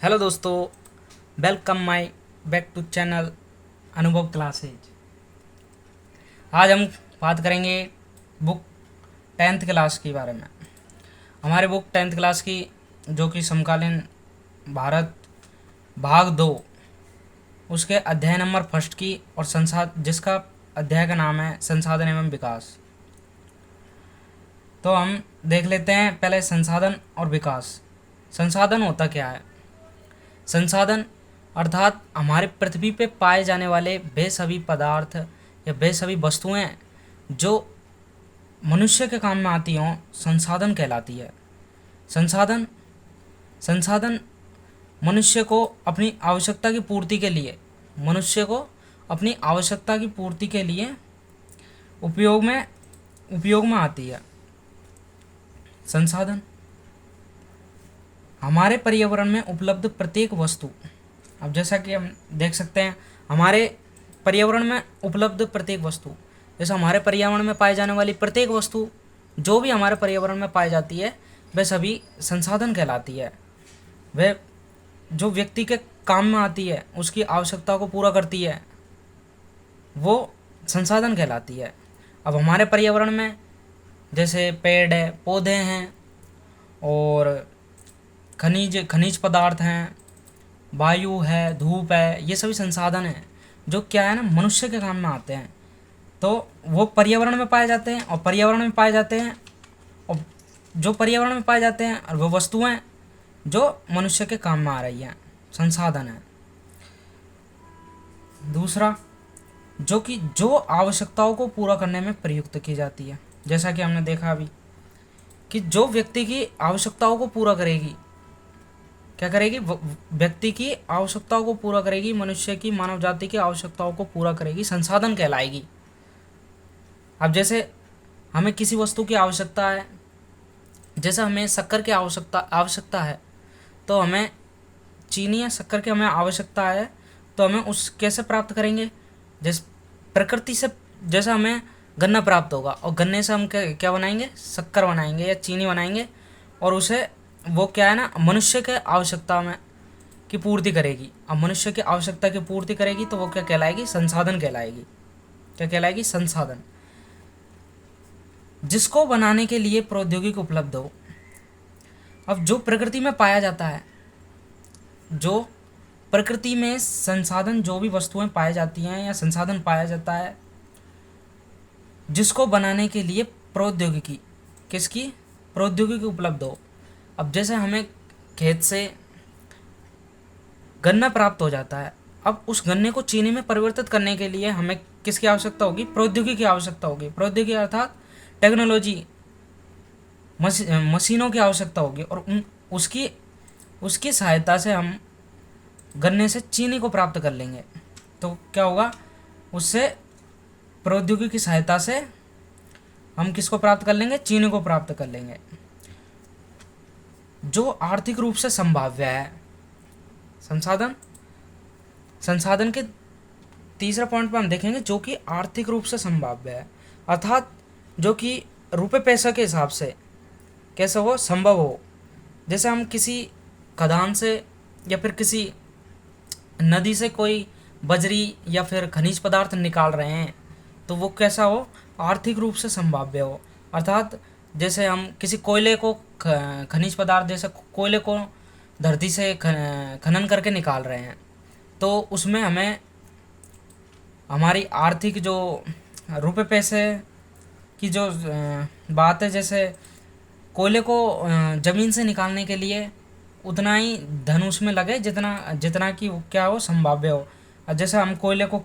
Hello दोस्तों, welcome my back to channel Anubhav classes. आज हम बात करेंगे बुक टेंथ क्लास के बारे में। हमारे बुक टेंथ क्लास की जो कि समकालीन भारत भाग 2 उसके अध्याय नंबर फर्स्ट की और जिसका अध्याय का नाम है संसाधन एवं विकास। तो हम देख लेते हैं पहले संसाधन और विकास। संसाधन होता क्या है? संसाधन अर्थात हमारे पृथ्वी पे पाए जाने वाले वे सभी पदार्थ या वे सभी वस्तुएं जो मनुष्य के काम में आती हों, संसाधन कहलाती है। संसाधन संसाधन मनुष्य को अपनी आवश्यकता की पूर्ति के लिए उपयोग में आती है। संसाधन हमारे पर्यावरण में उपलब्ध प्रत्येक वस्तु, अब जैसा कि हम देख सकते हैं हमारे पर्यावरण में उपलब्ध प्रत्येक वस्तु, जैसे हमारे पर्यावरण में पाई जाने वाली प्रत्येक वस्तु जो भी हमारे पर्यावरण में पाई जाती है वह सभी संसाधन कहलाती है। वह जो व्यक्ति के काम में आती है, उसकी आवश्यकता को पूरा करती है, वो संसाधन कहलाती है। अब हमारे पर्यावरण में जैसे पेड़ है, पौधे हैं और खनिज पदार्थ हैं, वायु है, धूप है, ये सभी संसाधन हैं जो क्या है ना, मनुष्य के काम में आते हैं। तो वो पर्यावरण में पाए जाते हैं और जो पर्यावरण में पाए जाते हैं और वो वस्तुएं जो मनुष्य के काम में आ रही हैं, संसाधन है। दूसरा, जो आवश्यकताओं को पूरा करने में प्रयुक्त की जाती है। जैसा कि हमने देखा अभी कि जो व्यक्ति की आवश्यकताओं को पूरा करेगी, क्या करेगी? व्यक्ति की आवश्यकताओं को पूरा करेगी, मनुष्य की, मानव जाति की आवश्यकताओं को पूरा करेगी, संसाधन कहलाएगी। अब जैसे हमें किसी वस्तु की आवश्यकता है, जैसे हमें शक्कर की आवश्यकता है, तो हमें चीनी या शक्कर की हमें आवश्यकता है, तो हमें उस कैसे प्राप्त करेंगे? जैसे प्रकृति से, जैसे हमें गन्ना प्राप्त होगा और गन्ने से हम क्या बनाएंगे? शक्कर बनाएंगे या चीनी बनाएंगे, और उसे वो क्या है ना, मनुष्य के आवश्यकता में की पूर्ति करेगी। अब मनुष्य की आवश्यकता की पूर्ति करेगी तो वो क्या कहलाएगी? संसाधन कहलाएगी। क्या कहलाएगी? संसाधन। जिसको बनाने के लिए प्रौद्योगिकी उपलब्ध हो। अब जो प्रकृति में पाया जाता है, जो प्रकृति में संसाधन, जो भी वस्तुएं पाई जाती हैं या संसाधन पाया जाता है, जिसको बनाने के लिए प्रौद्योगिकी, किसकी? प्रौद्योगिकी उपलब्ध हो। अब जैसे हमें खेत से गन्ना प्राप्त हो जाता है, अब उस गन्ने को चीनी में परिवर्तित करने के लिए हमें किसकी आवश्यकता होगी? प्रौद्योगिकी की आवश्यकता होगी। प्रौद्योगिकी अर्थात टेक्नोलॉजी, मशीनों की आवश्यकता होगी, और उसकी सहायता से हम गन्ने से चीनी को प्राप्त कर लेंगे। तो क्या होगा? उससे प्रौद्योगिकी की सहायता से हम किसको प्राप्त कर लेंगे? चीनी को प्राप्त कर लेंगे। जो आर्थिक रूप से संभाव्य है, संसाधन के तीसरा पॉइंट पर हम देखेंगे जो कि आर्थिक रूप से संभाव्य है, अर्थात जो कि रुपए पैसा के हिसाब से कैसे हो, संभव हो। जैसे हम किसी खदान से या फिर किसी नदी से कोई बजरी या फिर खनिज पदार्थ निकाल रहे हैं, तो वो कैसा हो? आर्थिक रूप से संभाव्य हो। अर्थात जैसे हम किसी कोयले को, खनिज पदार्थ जैसे कोयले को धरती से खनन करके निकाल रहे हैं, तो उसमें हमें हमारी आर्थिक जो रुपए पैसे की जो बात है, जैसे कोयले को ज़मीन से निकालने के लिए उतना ही धन उसमें लगे जितना कि क्या हो, संभाव्य हो। जैसे हम कोयले को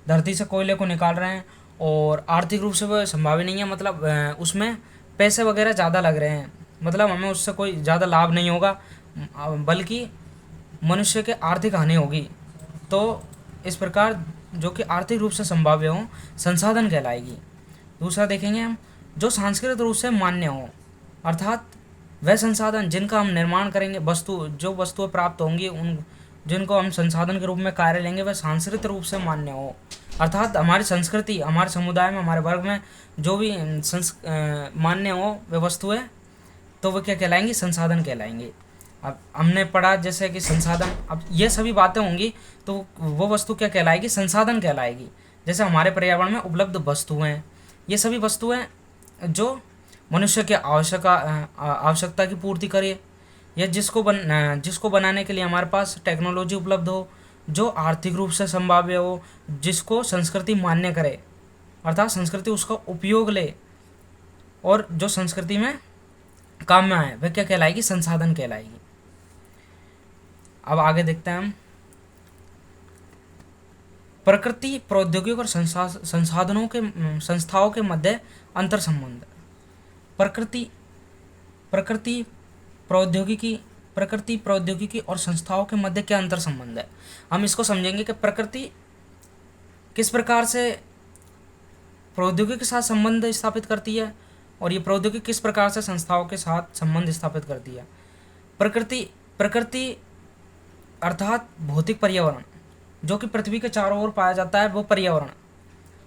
धरती से कोयले को निकाल रहे हैं और आर्थिक रूप से वो संभाव्य नहीं है, मतलब उसमें पैसे वगैरह ज़्यादा लग रहे हैं, मतलब हमें उससे कोई ज़्यादा लाभ नहीं होगा, बल्कि मनुष्य के आर्थिक हानि होगी। तो इस प्रकार जो कि आर्थिक रूप से संभाव्य हो, संसाधन कहलाएगी। दूसरा देखेंगे हम, जो सांस्कृतिक रूप से मान्य हो, अर्थात वह संसाधन जिनका हम निर्माण करेंगे, जो वस्तुएं प्राप्त होंगी, उन जिनको हम संसाधन के रूप में कार्य लेंगे, वह सांस्कृतिक रूप से मान्य हो। अर्थात हमारी संस्कृति, हमारे समुदाय में, हमारे वर्ग में जो भी मान्य हो वे वस्तुएं, तो वह क्या कहलाएंगी? संसाधन कहलाएंगे। अब हमने पढ़ा जैसे कि संसाधन, अब ये सभी बातें होंगी तो वो वस्तु क्या कहलाएगी, संसाधन कहलाएगी। जैसे हमारे पर्यावरण में उपलब्ध वस्तुएं, ये सभी वस्तुएं जो मनुष्य के आवश्यकता की पूर्ति करे, या जिसको बनाने के लिए हमारे पास टेक्नोलॉजी उपलब्ध हो, जो आर्थिक रूप से संभाव्य हो, जिसको संस्कृति मान्य करे, अर्थात संस्कृति उसका उपयोग ले और जो संस्कृति में काम में आए, वह क्या कहलाएगी, संसाधन कहलाएगी। अब आगे देखते हैं हम प्रकृति, प्रौद्योगिकी और संसाधनों के संस्थाओं के मध्य अंतर संबंध। प्रकृति प्रौद्योगिकी और संस्थाओं के मध्य क्या अंतर संबंध है। हम इसको समझेंगे कि प्रकृति किस प्रकार से प्रौद्योगिकी के साथ संबंध स्थापित करती है और ये प्रौद्योगिकी किस प्रकार से संस्थाओं के साथ संबंध स्थापित करती है। प्रकृति अर्थात भौतिक पर्यावरण, जो कि पृथ्वी के चारों ओर पाया जाता है, वो पर्यावरण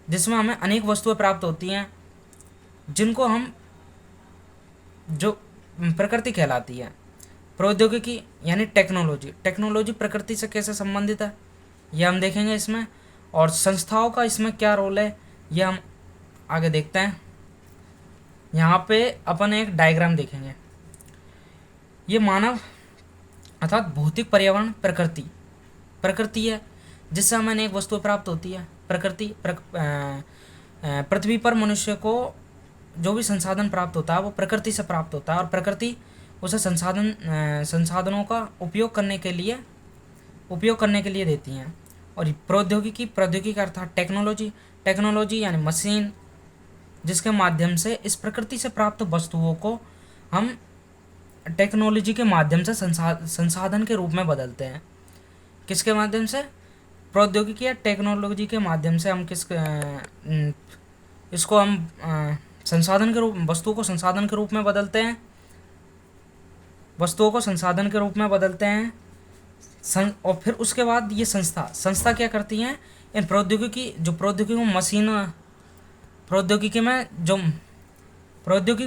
जिसमें हमें अनेक वस्तुएं प्राप्त होती हैं, जिनको हम जो प्रकृति कहलाती है। प्रौद्योगिकी यानी टेक्नोलॉजी प्रकृति से कैसे संबंधित है, ये हम देखेंगे इसमें, और संस्थाओं का इसमें क्या रोल है, ये हम आगे देखते हैं। यहाँ पे अपन एक डायग्राम देखेंगे। ये मानव अर्थात भौतिक पर्यावरण प्रकृति है, जिससे हमें अनेक वस्तुएं प्राप्त होती है। पृथ्वी पर मनुष्य को जो भी संसाधन प्राप्त होता है वो प्रकृति से प्राप्त होता है, और प्रकृति उसे संसाधनों का उपयोग करने के लिए देती हैं। और प्रौद्योगिकी अर्थात टेक्नोलॉजी यानी मशीन, जिसके माध्यम से इस प्रकृति से प्राप्त वस्तुओं को हम टेक्नोलॉजी के माध्यम से संसाधन के रूप में बदलते हैं। किसके माध्यम से, प्रौद्योगिकी या टेक्नोलॉजी के माध्यम से हम इसको हम वस्तुओं को संसाधन के रूप में बदलते हैं, और फिर उसके बाद ये संस्था क्या करती हैं, इन प्रौद्योगिकी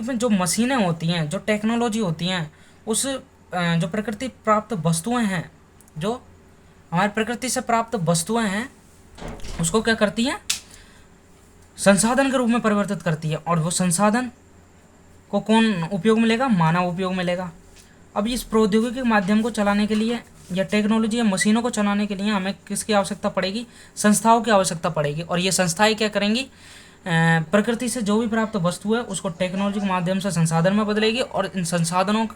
में जो मशीनें होती हैं, जो टेक्नोलॉजी होती हैं, उस जो प्रकृति प्राप्त वस्तुएं हैं, जो हमारी प्रकृति से प्राप्त वस्तुएं हैं, उसको क्या करती हैं, संसाधन के रूप में परिवर्तित करती है। और वो संसाधन को कौन उपयोग में लेगा, मानव उपयोग में लेगा। अब इस प्रौद्योगिकी के माध्यम को चलाने के लिए या टेक्नोलॉजी या मशीनों को चलाने के लिए हमें किसकी आवश्यकता पड़ेगी, संस्थाओं की आवश्यकता पड़ेगी। और ये संस्थाएं क्या करेंगी, प्रकृति से जो भी प्राप्त वस्तु है उसको टेक्नोलॉजी के माध्यम से संसाधन में बदलेगी, और इन संसाधनों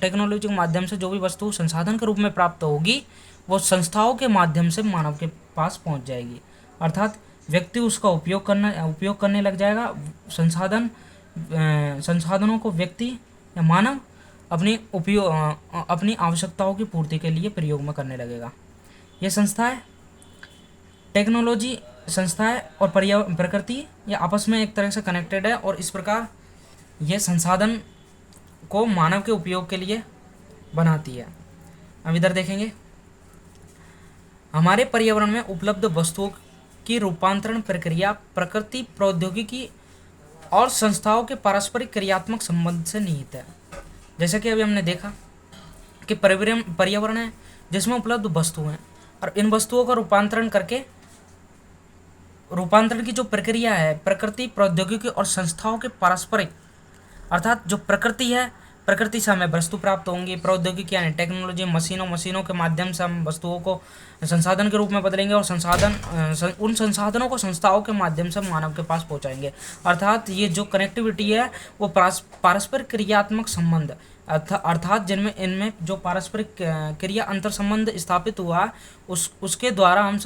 टेक्नोलॉजी के माध्यम से जो भी वस्तु संसाधन के रूप में प्राप्त होगी वो संस्थाओं के माध्यम से मानव के पास पहुंच जाएगी। अर्थात व्यक्ति उसका उपयोग करने लग जाएगा। संसाधनों को व्यक्ति या मानव अपनी आवश्यकताओं की पूर्ति के लिए प्रयोग में करने लगेगा। ये टेक्नोलॉजी संस्थाएं और प्रकृति ये आपस में एक तरह से कनेक्टेड है, और इस प्रकार ये संसाधन को मानव के उपयोग के लिए बनाती है। अब इधर देखेंगे, हमारे पर्यावरण में उपलब्ध वस्तुओं की रूपांतरण प्रक्रिया प्रकृति, प्रौद्योगिकी और संस्थाओं के पारस्परिक क्रियात्मक संबंध से निहित है। जैसे कि अभी हमने देखा कि पर्यावरण है जिसमें उपलब्ध वस्तु हैं, और इन वस्तुओं का रूपांतरण की जो प्रक्रिया है प्रकृति, प्रौद्योगिकी और संस्थाओं के पारस्परिक, अर्थात जो प्रकृति से हमें वस्तु प्राप्त होंगी, प्रौद्योगिकी यानी टेक्नोलॉजी, मशीनों के माध्यम से हम वस्तुओं को संसाधन के रूप में बदलेंगे, और उन संसाधनों को संस्थाओं के माध्यम से मानव के पास पहुंचाएंगे। अर्थात ये जो कनेक्टिविटी है वो पारस्परिक क्रियात्मक संबंध, अर्थात इनमें जो पारस्परिक क्रिया अंतर संबंध स्थापित हुआ उसके द्वारा हम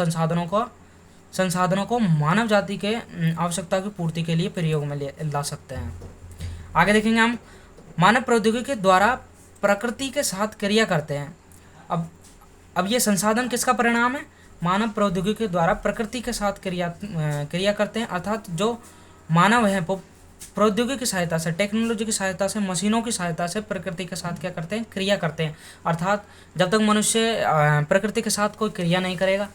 संसाधनों को मानव जाति के आवश्यकता की पूर्ति के लिए प्रयोग में ला सकते हैं। आगे देखेंगे हम, मानव प्रौद्योगिकी के द्वारा प्रकृति के साथ क्रिया करते हैं। अब ये संसाधन किसका परिणाम है, मानव प्रौद्योगिकी के द्वारा प्रकृति के साथ क्रिया करते हैं। अर्थात जो मानव है वो प्रौद्योगिकी की सहायता से, टेक्नोलॉजी की सहायता से, मशीनों की सहायता से प्रकृति के साथ क्या करते हैं, क्रिया करते हैं। अर्थात जब तक मनुष्य प्रकृति के साथ कोई क्रिया नहीं करेगा,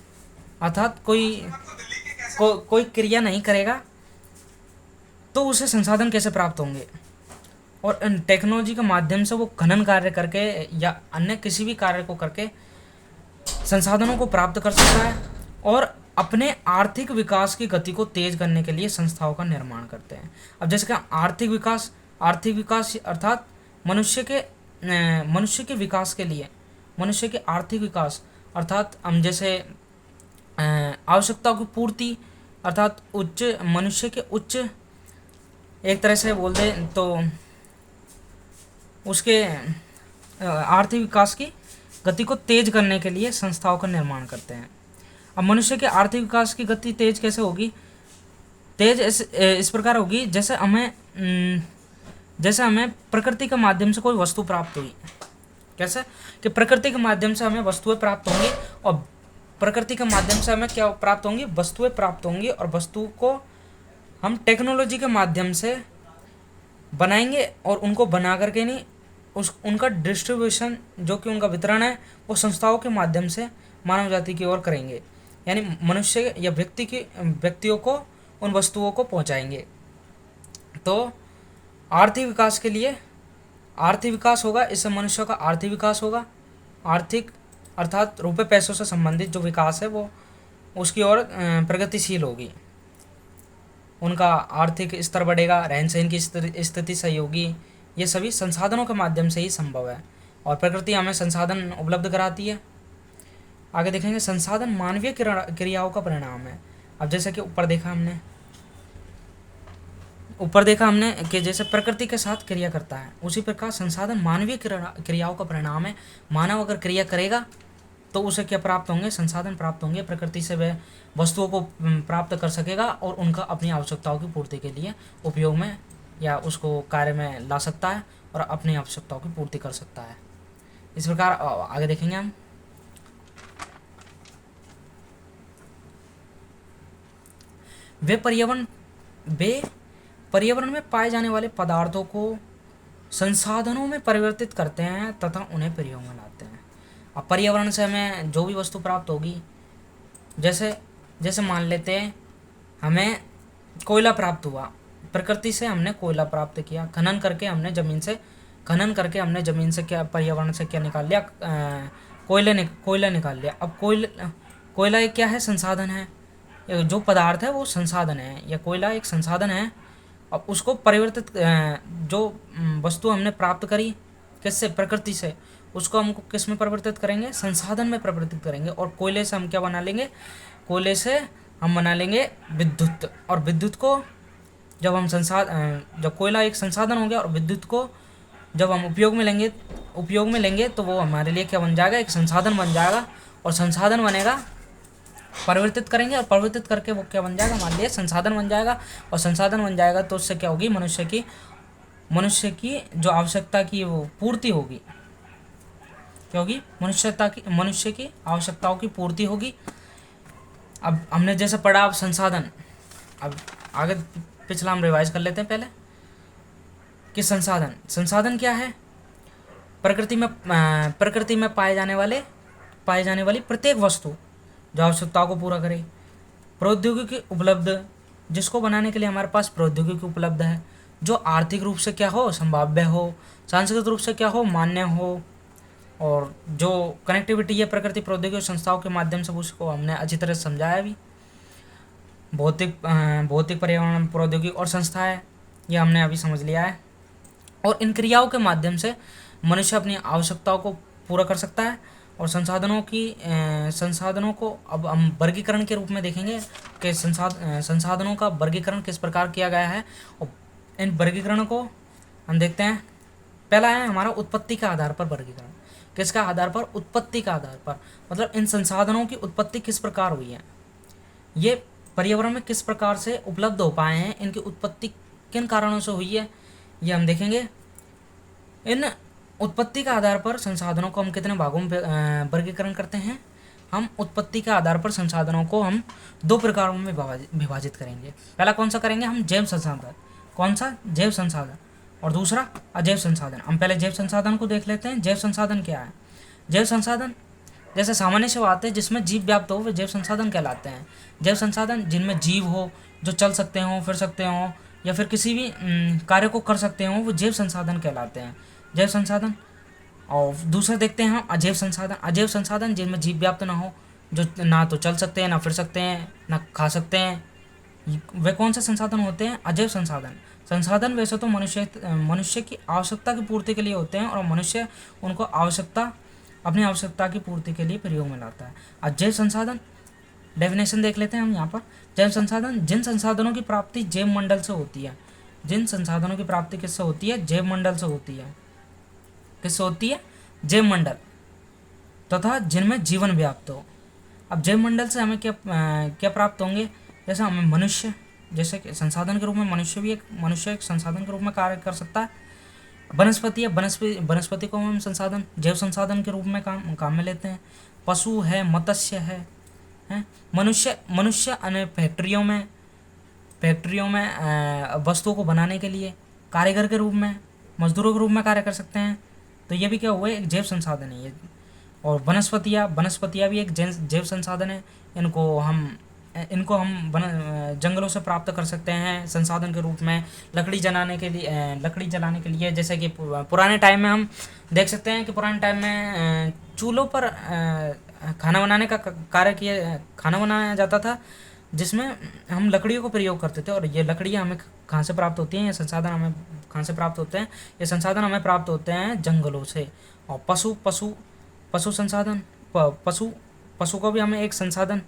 अर्थात कोई क्रिया नहीं करेगा, तो उसे संसाधन कैसे प्राप्त होंगे। और इन टेक्नोलॉजी के माध्यम से वो खनन कार्य करके या अन्य किसी भी कार्य को करके संसाधनों को प्राप्त कर सकता है और अपने आर्थिक विकास की गति को तेज करने के लिए संस्थाओं का निर्माण करते हैं। अब जैसे कि आर्थिक विकास अर्थात मनुष्य के विकास के लिए, मनुष्य के आर्थिक विकास अर्थात हम जैसे आवश्यकताओं की पूर्ति अर्थात मनुष्य के उच्च, एक तरह से बोल दें तो उसके आर्थिक विकास की गति को तेज करने के लिए संस्थाओं का निर्माण करते हैं। अब मनुष्य के आर्थिक विकास की गति तेज कैसे होगी? तेज इस प्रकार होगी जैसे हमें प्रकृति के माध्यम से कोई वस्तु प्राप्त हुई। कैसे कि प्रकृति के माध्यम से हमें वस्तुएं प्राप्त होंगी और प्रकृति के माध्यम से हमें क्या प्राप्त होंगी? वस्तुएं प्राप्त होंगी और वस्तु को हम टेक्नोलॉजी के माध्यम से बनाएंगे और उनको बना करके नहीं उनका डिस्ट्रीब्यूशन जो कि उनका वितरण है वो संस्थाओं के माध्यम से मानव जाति की ओर करेंगे, यानी मनुष्य या व्यक्तियों को उन वस्तुओं को पहुंचाएंगे। तो आर्थिक विकास के लिए आर्थिक विकास होगा, इससे मनुष्य का आर्थिक विकास होगा। आर्थिक अर्थात रुपये पैसों से संबंधित जो विकास है वो उसकी ओर प्रगतिशील होगी, उनका आर्थिक स्तर बढ़ेगा, रहन सहन की स्थिति सही होगी। ये सभी संसाधनों के माध्यम से ही संभव है और प्रकृति हमें संसाधन उपलब्ध कराती है। आगे देखेंगे संसाधन मानवीय क्रियाओं का परिणाम है। अब जैसे कि ऊपर देखा हमने कि जैसे प्रकृति के साथ क्रिया करता है, उसी प्रकार संसाधन मानवीय क्रियाओं का परिणाम है। मानव अगर क्रिया करेगा तो उसे क्या प्राप्त होंगे? संसाधन प्राप्त होंगे। प्रकृति से वह वस्तुओं को प्राप्त कर सकेगा और उनका अपनी आवश्यकताओं की पूर्ति के लिए उपयोग में या उसको कार्य में ला सकता है और अपनी आवश्यकताओं की पूर्ति कर सकता है। इस प्रकार आगे देखेंगे हम। वे पर्यावरण में पाए जाने वाले पदार्थों को संसाधनों में परिवर्तित करते हैं तथा उन्हें प्रयोग में लाते हैं। अब पर्यावरण से हमें जो भी वस्तु प्राप्त होगी, जैसे मान लेते हैं हमें कोयला प्राप्त हुआ, प्रकृति से हमने कोयला प्राप्त किया, खनन करके हमने ज़मीन से क्या पर्यावरण से क्या निकाल लिया? कोयला निकाल लिया। अब कोयला एक क्या है? संसाधन है। जो पदार्थ है वो संसाधन है, या कोयला एक संसाधन है। अब उसको परिवर्तित जो वस्तु हमने प्राप्त करी किससे? प्रकृति से, उसको हमको किस में परिवर्तित करेंगे? संसाधन में परिवर्तित करेंगे। और कोयले से हम क्या बना लेंगे? कोयले से हम बना लेंगे विद्युत। और विद्युत को जब कोयला एक संसाधन हो गया और विद्युत को जब हम उपयोग में लेंगे तो वो हमारे लिए क्या बन जाएगा? एक संसाधन बन जाएगा। और संसाधन बनेगा, परिवर्तित करेंगे और परिवर्तित करके वो क्या बन जाएगा? हमारे लिए संसाधन बन जाएगा। और संसाधन बन जाएगा तो उससे क्या होगी? मनुष्य की जो आवश्यकता की वो पूर्ति होगी। क्या होगी? मनुष्य की आवश्यकताओं की पूर्ति होगी। अब हमने जैसे पढ़ा अब संसाधन, अब आगे पिछला हम रिवाइज कर लेते हैं पहले कि संसाधन क्या है? प्रकृति में पाए जाने वाली प्रत्येक वस्तु जो आवश्यकताओं को पूरा करे। प्रौद्योगिकी उपलब्ध, जिसको बनाने के लिए हमारे पास प्रौद्योगिकी उपलब्ध है, जो आर्थिक रूप से क्या हो? संभाव्य हो, सांस्कृतिक रूप से क्या हो? मान्य हो। और जो कनेक्टिविटी है प्रकृति प्रौद्योगिकी संस्थाओं के माध्यम से, उसको हमने अच्छी तरह समझाया भी। भौतिक पर्यावरण प्रौद्योगिकी और संस्थाएं, ये हमने अभी समझ लिया है। और इन क्रियाओं के माध्यम से मनुष्य अपनी आवश्यकताओं को पूरा कर सकता है। और संसाधनों को अब हम वर्गीकरण के रूप में देखेंगे कि संसाधनों का वर्गीकरण किस प्रकार किया गया है। और इन वर्गीकरण को हम देखते हैं। पहला है हमारा उत्पत्ति के आधार पर वर्गीकरण। किसका आधार पर? उत्पत्ति का आधार पर, मतलब इन संसाधनों की उत्पत्ति किस प्रकार हुई है, ये पर्यावरण में किस प्रकार से उपलब्ध हो पाए हैं, इनकी उत्पत्ति किन कारणों से हुई है, ये हम देखेंगे। इन उत्पत्ति के आधार पर संसाधनों को हम कितने भागों में वर्गीकरण करते हैं? हम उत्पत्ति के आधार पर संसाधनों को हम 2 प्रकारों में विभाजित करेंगे। पहला कौन सा करेंगे? हम जैव संसाधन। कौन सा? जैव संसाधन। और दूसरा अजैव संसाधन। हम पहले जैव संसाधन को देख लेते हैं। जैव संसाधन क्या है? जैव संसाधन जैसे सामान्य से बात है जिसमें जीव व्याप्त हो, वे जैव संसाधन कहलाते हैं। जैव संसाधन जिनमें जीव हो, जो चल सकते हों, फिर सकते हों, या फिर किसी भी कार्य को कर सकते हो, वो जैव संसाधन कहलाते हैं। जैव संसाधन। और दूसरा देखते हैं हम अजैव संसाधन। अजैव संसाधन जिनमें जीव व्याप्त ना हो, जो ना तो चल सकते हैं, ना फिर सकते हैं, ना खा सकते हैं, वे कौन से संसाधन होते हैं? अजैव संसाधन। संसाधन वैसे तो मनुष्य की आवश्यकता की पूर्ति के लिए होते हैं, और मनुष्य उनको अपनी आवश्यकता की पूर्ति के लिए प्रयोग में लाता है। अजैव संसाधन डेफिनेशन देख लेते हैं हम यहाँ पर। जैव संसाधन जिन संसाधनों की प्राप्ति जैव मंडल से होती है। जिन संसाधनों की प्राप्ति किससे होती है? जैव मंडल से होती है। किससे होती है? जैव मंडल। तथा जिनमें जीवन व्याप्त हो। अब जैव मंडल से हमें क्या प्राप्त होंगे? जैसे हमें मनुष्य, जैसे कि संसाधन के रूप में मनुष्य एक संसाधन के रूप में कार्य कर सकता है। वनस्पति है, वनस्पति को हम संसाधन, जैव संसाधन के रूप में काम में लेते हैं। पशु है, मत्स्य है। मनुष्य अन्य फैक्ट्रियों में वस्तुओं को बनाने के लिए कारीगर के रूप में, मजदूरों के रूप में कार्य कर सकते हैं। तो ये भी क्या हुआ? एक जैव संसाधन है ये। और वनस्पतियाँ भी एक जैव संसाधन है। इनको हम जंगलों से प्राप्त कर सकते हैं संसाधन के रूप में। लकड़ी जलाने के लिए, जैसे कि पुराने टाइम में हम देख सकते हैं कि पुराने टाइम में चूल्हों पर खाना बनाया जाता था, जिसमें हम लकड़ियों को प्रयोग करते थे। और ये लकड़ियाँ हमें कहाँ से प्राप्त होती हैं? ये संसाधन हमें कहाँ से प्राप्त होते हैं? ये संसाधन हमें प्राप्त होते हैं जंगलों से। और पशु संसाधन, पशु को भी हमें एक संसाधन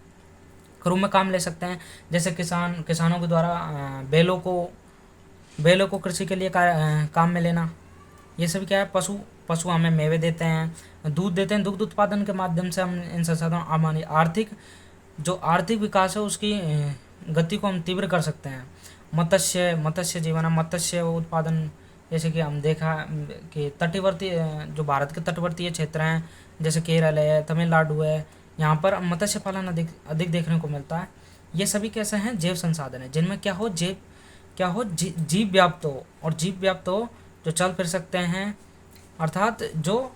के रूप में काम ले सकते हैं। जैसे किसानों के द्वारा बैलों को कृषि के लिए काम में लेना। ये सब क्या है? पशु हमें मेवे देते हैं, दूध देते हैं। दुग्ध उत्पादन के माध्यम से हम इन संसाधनों हमारी आर्थिक विकास है उसकी गति को हम तीव्र कर सकते हैं। मत्स्य जीवन है, मत्स्य उत्पादन, जैसे कि हम देखा कि तटवर्ती जो भारत के तटवर्तीय क्षेत्र हैं, जैसे केरल है, तमिलनाडु है, यहाँ पर मत्स्य पालन अधिक देखने को मिलता है। ये सभी कैसे हैं? जैव संसाधन है, जिनमें जीव व्याप्त हो, और जीव व्याप्त हो जो चल फिर सकते हैं, अर्थात जो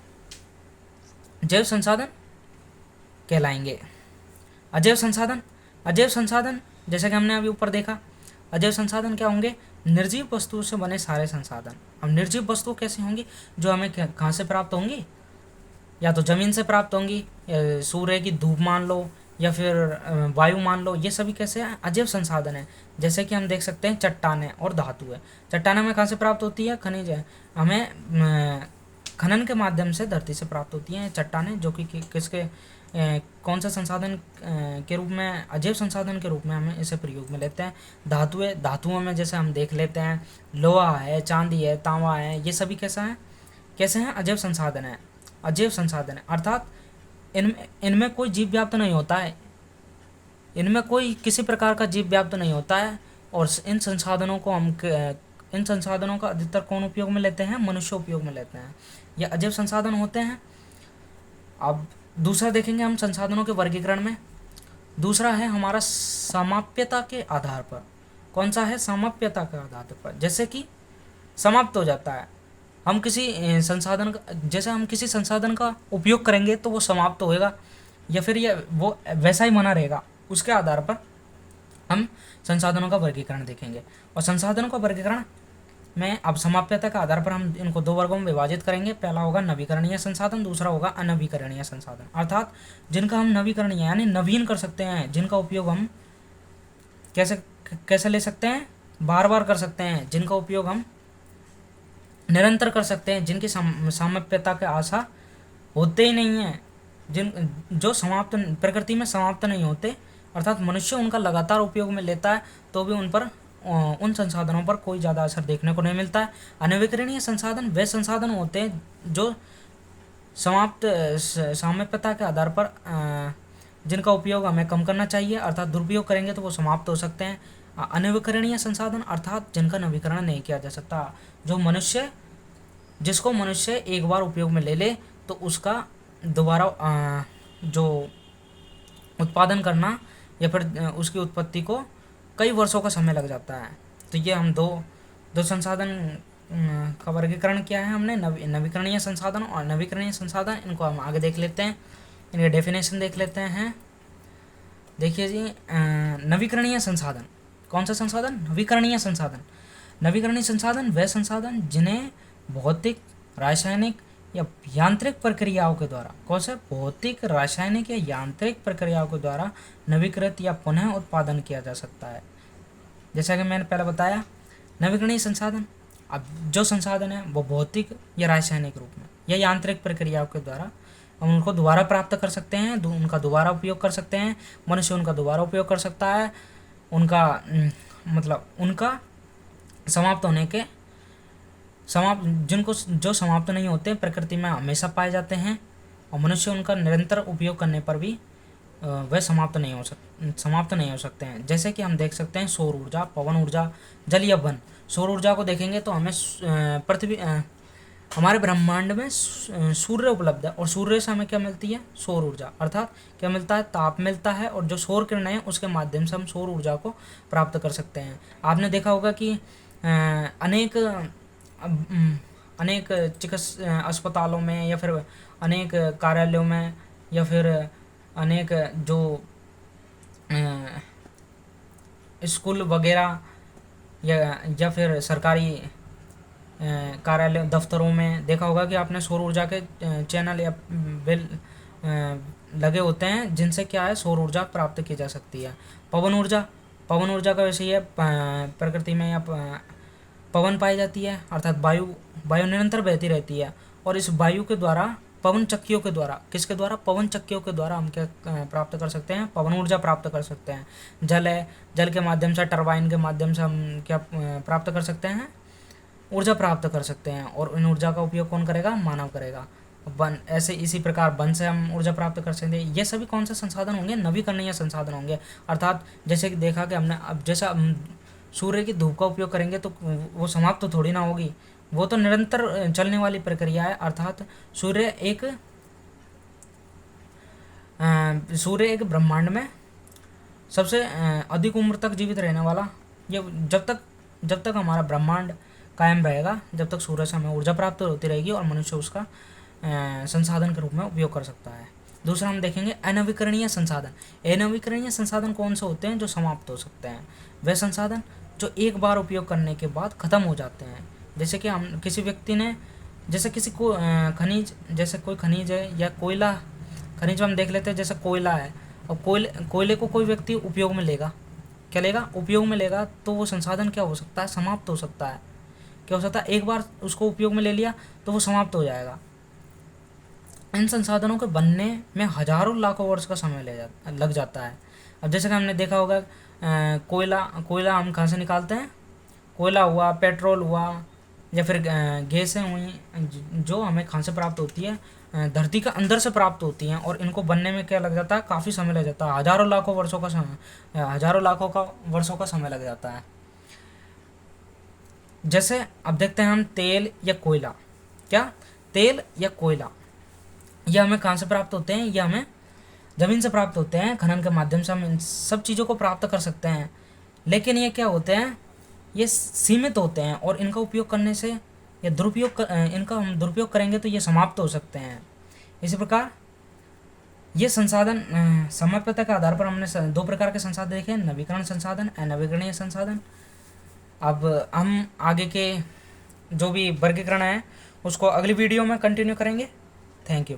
जैव संसाधन कहलाएंगे। अजैव संसाधन जैसे कि हमने अभी ऊपर देखा, अजैव संसाधन क्या होंगे? निर्जीव वस्तुओं से बने सारे संसाधन। अब निर्जीव वस्तु कैसी होंगी? जो हमें कहाँ से प्राप्त होंगी? या तो जमीन से प्राप्त होंगी, या सूर्य की धूप मान लो, या फिर वायु मान लो। ये सभी कैसे हैं? अजैव संसाधन है। जैसे कि हम देख सकते हैं चट्टानें और धातु है। चट्टानें हमें कहाँ से प्राप्त होती है? खनिज है, हमें खनन के माध्यम से धरती से प्राप्त होती हैं चट्टानें, जो कि किसके कौन सा संसाधन के रूप में? अजैव संसाधन के रूप में हमें इसे प्रयोग में लेते हैं। धातुओं में जैसे हम देख लेते हैं लोहा है, चांदी है, तांबा है। ये सभी कैसे हैं? अजैव संसाधन है। अजैव संसाधन है अर्थात इनमें कोई जीव व्याप्त नहीं होता है, इनमें कोई किसी प्रकार का जीव व्याप्त नहीं होता है। और इन संसाधनों का अधिकतर कौन उपयोग में लेते हैं? मनुष्य उपयोग में लेते हैं। ये अजैव संसाधन होते हैं। अब दूसरा देखेंगे हम संसाधनों के वर्गीकरण में। दूसरा है हमारा समाप्यता के आधार पर। कौन सा है? समाप्यता के आधार पर। जैसे कि समाप्त हो जाता है, हम किसी संसाधन का उपयोग करेंगे तो वो समाप्त होएगा, या फिर ये वो वैसा ही बना रहेगा। उसके आधार पर हम संसाधनों का वर्गीकरण देखेंगे। और संसाधनों का वर्गीकरण में अब समाप्यता के आधार पर हम इनको दो वर्गों में विभाजित करेंगे। पहला होगा नवीकरणीय संसाधन, दूसरा होगा अनवीकरणीय संसाधन। अर्थात जिनका हम नवीकरणीय यानी नवीन कर सकते हैं, जिनका उपयोग हम कैसे ले सकते हैं? बार बार कर सकते हैं, जिनका उपयोग हम निरंतर कर सकते हैं, जिनकी समाप्यता के आशा होते ही नहीं है, जो प्रकृति में समाप्त नहीं होते, अर्थात मनुष्य उनका लगातार उपयोग में लेता है तो भी उन संसाधनों पर कोई ज़्यादा असर देखने को नहीं मिलता है। अनवीकरणीय संसाधन वे संसाधन होते हैं जो सामाप्यता के आधार पर जिनका उपयोग हमें कम करना चाहिए, अर्थात दुरुपयोग करेंगे तो वो समाप्त हो सकते हैं। अनवीकरणीय संसाधन अर्थात जिनका नवीकरण नहीं किया जा सकता, जिसको मनुष्य एक बार उपयोग में ले ले तो उसका दोबारा जो उत्पादन करना या फिर उसकी उत्पत्ति को कई वर्षों का समय लग जाता है। तो ये हम दो संसाधन का वर्गीकरण किया है हमने, नवीकरणीय संसाधन और नवीकरणीय संसाधन। इनको हम आगे देख लेते हैं, इनके डेफिनेशन देख लेते हैं। देखिए जी, नवीकरणीय संसाधन कौन सा संसाधन? नवीकरणीय संसाधन नवीकरणीय संसाधन वे संसाधन जिन्हें भौतिक, रासायनिक या यांत्रिक प्रक्रियाओं के द्वारा, कौन से भौतिक, रासायनिक या यांत्रिक प्रक्रियाओं के द्वारा नवीकृत या पुनः उत्पादन किया जा सकता है। जैसा कि मैंने पहले बताया, नवीकरणीय संसाधन, अब जो संसाधन है वो भौतिक या रासायनिक रूप में या यांत्रिक प्रक्रियाओं के द्वारा हम उनको दोबारा प्राप्त कर सकते हैं, उनका दोबारा उपयोग कर सकते हैं, मनुष्य उनका दोबारा उपयोग कर सकता है, उनका मतलब उनका समाप्त होने के जिनको जो समाप्त नहीं होते, प्रकृति में हमेशा पाए जाते हैं, और मनुष्य उनका निरंतर उपयोग करने पर भी वह समाप्त नहीं हो सकते हैं। जैसे कि हम देख सकते हैं सौर ऊर्जा, पवन ऊर्जा, जल या वन। सौर ऊर्जा को देखेंगे तो हमें पृथ्वी हमारे ब्रह्मांड में सूर्य उपलब्ध है, और सूर्य से हमें क्या मिलती है? सौर ऊर्जा। अर्थात क्या मिलता है? ताप मिलता है, और जो सौर किरणें हैं उसके माध्यम से हम सौर ऊर्जा को प्राप्त कर सकते हैं। आपने देखा होगा कि अनेक चिकित्सा अस्पतालों में या फिर अनेक कार्यालयों में या फिर अनेक जो स्कूल वगैरह या फिर सरकारी कार्यालय दफ्तरों में देखा होगा कि आपने सौर ऊर्जा के चैनल या बिल लगे होते हैं, जिनसे क्या है, सौर ऊर्जा प्राप्त की जा सकती है। पवन ऊर्जा का वैसे ही है, प्रकृति में या पवन पाई जाती है, अर्थात वायु निरंतर बहती रहती है, और इस वायु के द्वारा पवन चक्कियों के द्वारा, किसके द्वारा? पवन चक्कियों के द्वारा हम क्या प्राप्त कर सकते हैं? पवन ऊर्जा प्राप्त कर सकते हैं। जल है, जल के माध्यम से, टरबाइन के माध्यम से हम क्या प्राप्त कर सकते हैं? ऊर्जा प्राप्त कर सकते हैं, और इन ऊर्जा का उपयोग कौन करेगा? मानव करेगा। वन, ऐसे इसी प्रकार वन से हम ऊर्जा प्राप्त कर सकते हैं। ये सभी कौन से संसाधन होंगे? नवीकरणीय संसाधन होंगे। अर्थात जैसे कि देखा कि हमने अब जैसा सूर्य की धूप का उपयोग करेंगे तो वो समाप्त तो थोड़ी ना होगी, वो तो निरंतर चलने वाली प्रक्रिया है। अर्थात सूर्य एक ब्रह्मांड में सबसे अधिक उम्र तक जीवित रहने वाला, ये जब तक हमारा ब्रह्मांड कायम रहेगा, जब तक सूर्य से हमें ऊर्जा प्राप्त होती रहेगी और मनुष्य उसका संसाधन के रूप में उपयोग कर सकता है। दूसरा हम देखेंगे अनवीकरणीय संसाधन। अनवीकरणीय संसाधन कौन से होते हैं? जो समाप्त हो सकते हैं। वे संसाधन जो एक बार उपयोग करने के बाद ख़त्म हो जाते हैं। जैसे कि हम किसी व्यक्ति ने, जैसे किसी को खनिज, जैसे कोई खनिज है या कोयला, खनिज हम देख लेते हैं, जैसे कोयला है, और कोयले को कोई व्यक्ति उपयोग में लेगा, क्या लेगा? उपयोग में लेगा, तो वो संसाधन क्या हो सकता है? समाप्त हो सकता है। क्या हो सकता है? एक बार उसको उपयोग में ले लिया तो वो समाप्त हो जाएगा। इन संसाधनों के बनने में हजारों लाखों वर्ष का समय लग जाता है। अब जैसे कि हमने देखा होगा, कोयला हम कहाँ से निकालते हैं? कोयला हुआ, पेट्रोल हुआ, या फिर गैसें हुई, जो हमें कहाँ से प्राप्त होती है? धरती के अंदर से प्राप्त होती हैं, और इनको बनने में क्या लग जाता है? काफ़ी समय लग जाता है। हजारों लाखों वर्षों का वर्षों का समय लग जाता है। जैसे अब देखते हैं हम तेल या कोयला। क्या? तेल या कोयला, यह हमें कहाँ से प्राप्त होते हैं? यह हमें ज़मीन से प्राप्त होते हैं। खनन के माध्यम से हम इन सब चीज़ों को प्राप्त कर सकते हैं, लेकिन ये क्या होते हैं? ये सीमित होते हैं, और इनका उपयोग करने से या इनका हम दुरुपयोग करेंगे तो ये समाप्त हो सकते हैं। इसी प्रकार ये संसाधन समर्पता के आधार पर हमने दो प्रकार के संसाधन देखे, नवीकरण संसाधन, अनवीकरणीय संसाधन। अब हम आगे के जो भी वर्गीकरण है उसको अगली वीडियो में कंटिन्यू करेंगे। Thank you.